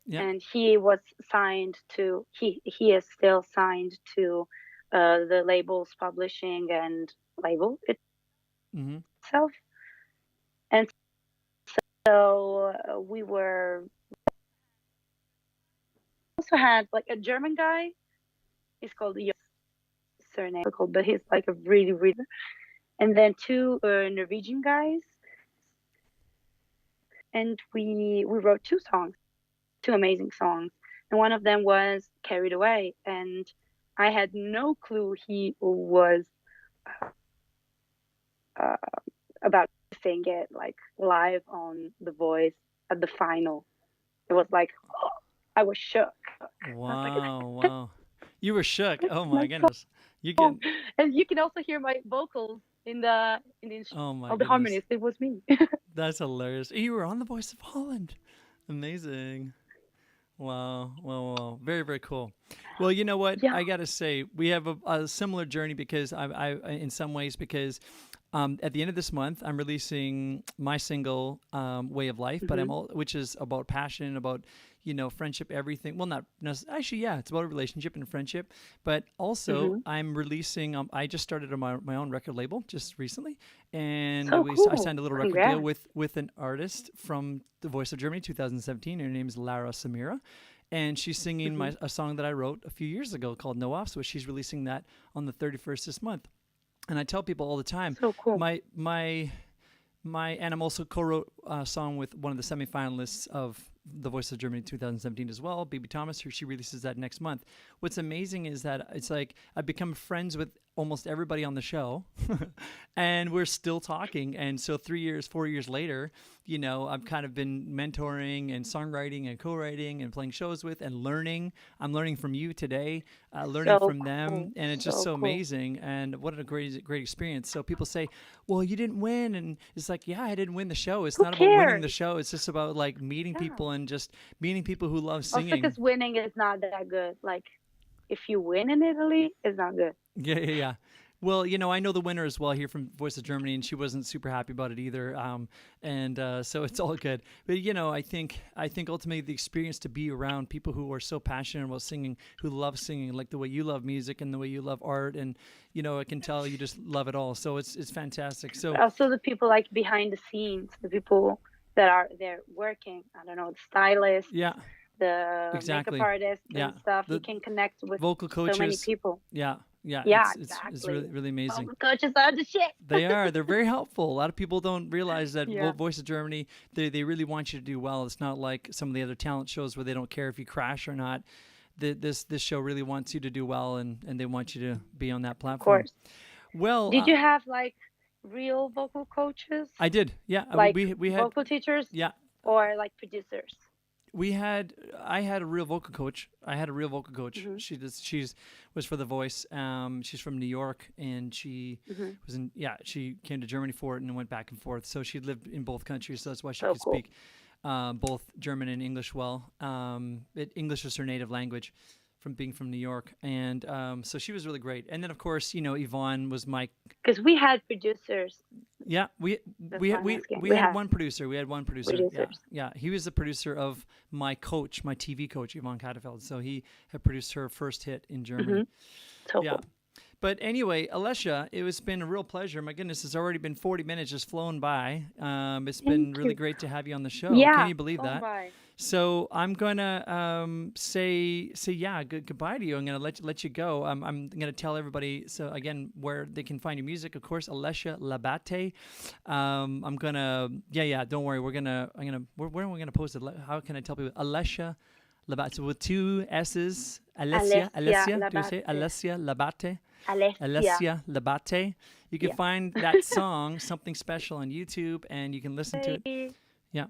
Yeah. and he was signed to he is still signed to the label's publishing and label Mm-hmm. itself. And so we were also had like a German guy. He's called Io, surname, but he's like a really, really. And then two Norwegian guys, and we wrote two amazing songs, and one of them was Carried Away, and I had no clue he was uh, about to sing it like live on The Voice at the final. It was like, oh, I was shook. I was like, Wow. You were shook. that's Oh my my goodness. You song. can. And you can also hear my vocals in Oh my all the goodness. harmonies. It was me. That's hilarious. You were on The Voice of Holland. Amazing. Wow, wow, wow. Very, very cool. Well, you know what? Yeah. I got to say, we have a similar journey because in some ways, because at the end of this month, I'm releasing my single, Way of Life, but which is about passion, about, friendship, everything. Well, not actually, yeah, it's about a relationship and friendship, but also I'm releasing, I just started on my own record label just recently. And So I cool. signed a little record deal Congrats. with an artist from The Voice of Germany 2017. Her name is Lara Samira. And she's singing a song that I wrote a few years ago called No Off. So she's releasing that on the 31st this month. And I tell people all the time, So cool. and I'm also co-wrote a song with one of the semifinalists of The Voice of Germany 2017 as well, Baby Thomas. She releases that next month. What's amazing is that it's like I've become friends with almost everybody on the show, and we're still talking. And so 4 years later, I've kind of been mentoring and songwriting and co-writing and playing shows with and learning. I'm learning from you today, learning So from them, cool. and it's just so cool. amazing. And what a great experience. So people say, well, you didn't win. And it's like, yeah, I didn't win the show. It's not about winning the cares? show. It's just about like meeting people and just meeting people who love Also, singing. because winning is not that good. Like, if you win in Italy, it's not good. Yeah. Well, I know the winner as well here from Voice of Germany, and she wasn't super happy about it either. So it's all good. But I think ultimately the experience to be around people who are so passionate about singing, who love singing, like the way you love music and the way you love art, and I can tell you just love it all. So it's fantastic. So Also, the people like behind the scenes, the people that are there working. I don't know, the stylists, yeah, the exactly. makeup artists Yeah. and stuff. The You can connect with vocal coaches. so many people. Yeah. Yeah, It's exactly. really, really amazing. Vocal coaches are the shit. They're very helpful. A lot of people don't realize that Yeah. Voice of Germany, they really want you to do well. It's not like some of the other talent shows where they don't care if you crash or not. This show really wants you to do well, and they want you to be on that platform. Of course. Well, Did you have like real vocal coaches? I did. Yeah, Like we had vocal teachers? yeah. Or like producers? I had a real vocal coach. She was for The Voice. She's from New York, and she she came to Germany for it and went back and forth. So she lived in both countries, so that's why she could speak both German and English well. English is her native language, from being from New York, and so she was really great. And then of course, Yvonne was my. Because we had producers. Yeah, we had one producer. We had one producer. Yeah. He was the producer of my TV coach, Yvonne Katterfeld. So he had produced her first hit in Germany. So cool. But anyway, Alessia, it's been a real pleasure. My goodness, it's already been 40 minutes just flown by. It's been really great to have you on the show. Yeah, can you believe that? By. So I'm gonna say goodbye to you. I'm gonna let you go. I'm gonna tell everybody again where they can find your music. Of course, Alessia Labate. I'm gonna don't worry. Where am I gonna post it? How can I tell people? Alessia Labate. So with two S's. Alessia. Do you say Alessia Labate? Alessia Labate. You can find that song, Something Special, on YouTube, and you can listen to it. Yeah.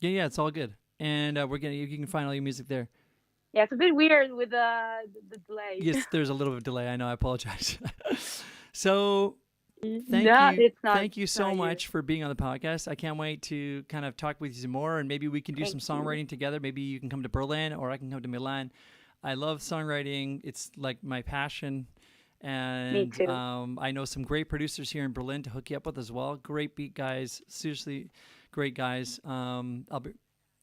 Yeah, it's all good, and you can find all your music there. Yeah, it's a bit weird with the delay. Yes, there's a little bit of delay. I know. I apologize. So, thank you so much for being on the podcast. I can't wait to kind of talk with you some more, and maybe we can do some songwriting together. Maybe you can come to Berlin, or I can come to Milan. I love songwriting. It's like my passion. And Me too. I know some great producers here in Berlin to hook you up with as well. Great beat guys. Seriously, great guys. Let's do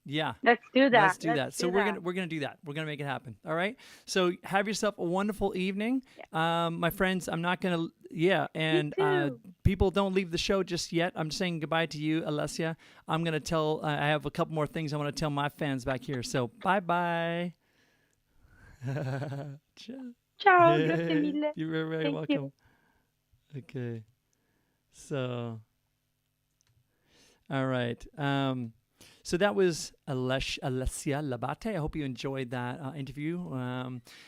that. Let's do that. So we're gonna do that. We're gonna make it happen. All right. So have yourself a wonderful evening, my friends. I'm not gonna. And people don't leave the show just yet. I'm saying goodbye to you, Alessia. I'm gonna tell. I have a couple more things I want to tell my fans back here. So bye. Ciao, grazie mille. You're very welcome. You. Okay. So, all right. So that was Alessia Labate. I hope you enjoyed that interview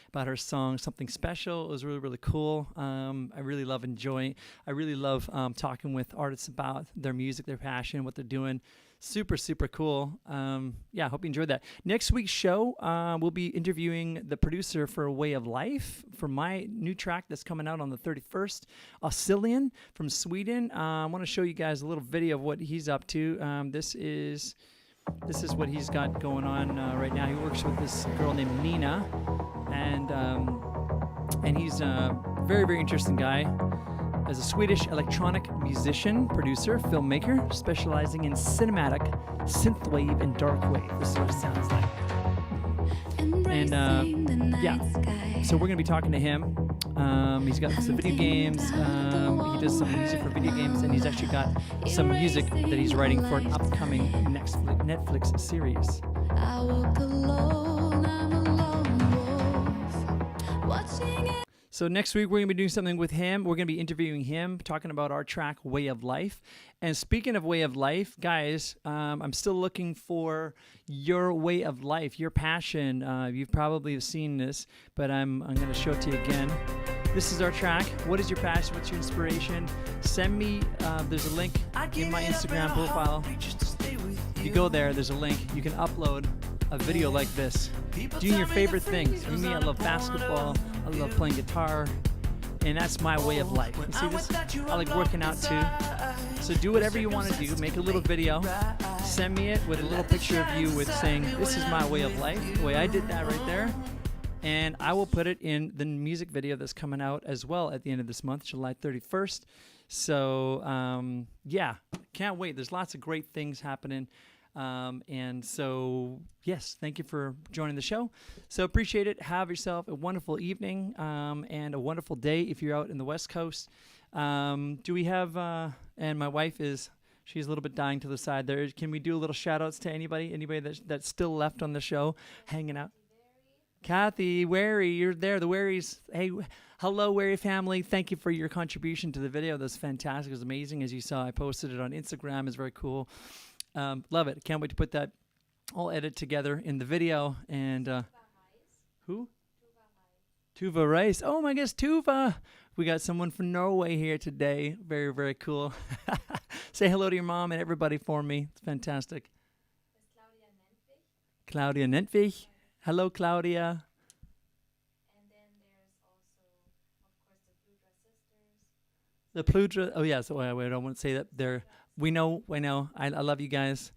about her song Something Special. It was really, really cool. I really love talking with artists about their music, their passion, what they're doing. Super, super cool. I hope you enjoyed that. Next week's show, we'll be interviewing the producer for Way of Life for my new track that's coming out on the 31st, Oscillion from Sweden. I want to show you guys a little video of what he's up to. This is what he's got going on right now. He works with this girl named Nina, and he's a very, very interesting guy. As a Swedish electronic musician, producer, filmmaker, specializing in cinematic, synthwave, and darkwave. This is what it sounds like. So we're going to be talking to him. He's got some video games. He does some music for video games, and he's actually got some music that he's writing for an upcoming Netflix series. I walk alone, I'm a lone wolf, watching it. So next week, we're going to be doing something with him. We're going to be interviewing him, talking about our track, Way of Life. And speaking of Way of Life, guys, I'm still looking for your way of life, your passion. You've probably seen this, but I'm going to show it to you again. This is our track. What is your passion? What's your inspiration? Send me, there's a link in my Instagram profile. If you go there, there's a link. You can upload a video like this, doing your favorite things. For me, I love basketball. I love playing guitar, and that's my way of life. You see this? I like working out too. So do whatever you want to do. Make a little video. Send me it with a little picture of you with saying, this is my way of life, the way I did that right there. And I will put it in the music video that's coming out as well at the end of this month, July 31st. So, can't wait. There's lots of great things happening. And so, yes, thank you for joining the show. So appreciate it. Have yourself a wonderful evening and a wonderful day if you're out in the West Coast. Do we have, and my wife she's a little bit dying to the side there. Can we do a little shout outs to anybody that's still left on the show hanging out? Kathy, Wary, you're there. The Warys. Hey, hello, Wary family. Thank you for your contribution to the video. That's fantastic. It was amazing. As you saw, I posted it on Instagram. It's very cool. Love it. Can't wait to put that all edit together in the video. And who? Tuva Rice. Oh my gosh, Tuva. We got someone from Norway here today. Very, very cool. Say hello to your mom and everybody for me. It's fantastic. Claudia Nentvich. Hello, Claudia. And then there's also, of course, the Pludra sisters. The Pludra. Oh, yeah. So I don't want to say that. We know. I love you guys.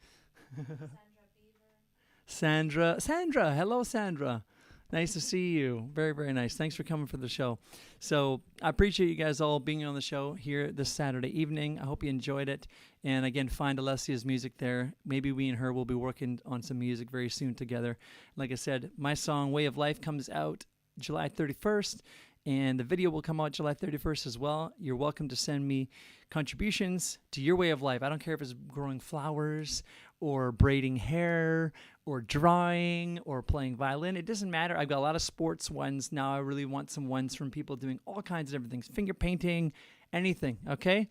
Sandra. Hello, Sandra. Nice to see you. Very, very nice. Thanks for coming for the show. So I appreciate you guys all being on the show here this Saturday evening. I hope you enjoyed it. And again, find Alessia's music there. Maybe we and her will be working on some music very soon together. Like I said, my song Way of Life comes out July 31st. And the video will come out July 31st as well. You're welcome to send me contributions to your way of life. I don't care if it's growing flowers or braiding hair or drawing or playing violin. It doesn't matter. I've got a lot of sports ones. Now I really want some ones from people doing all kinds of different things. Finger painting, anything, okay?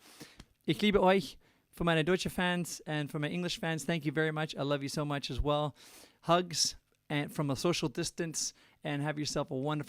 Ich liebe euch. For meine deutsche fans and for my English fans, thank you very much. I love you so much as well. Hugs and from a social distance, and have yourself a wonderful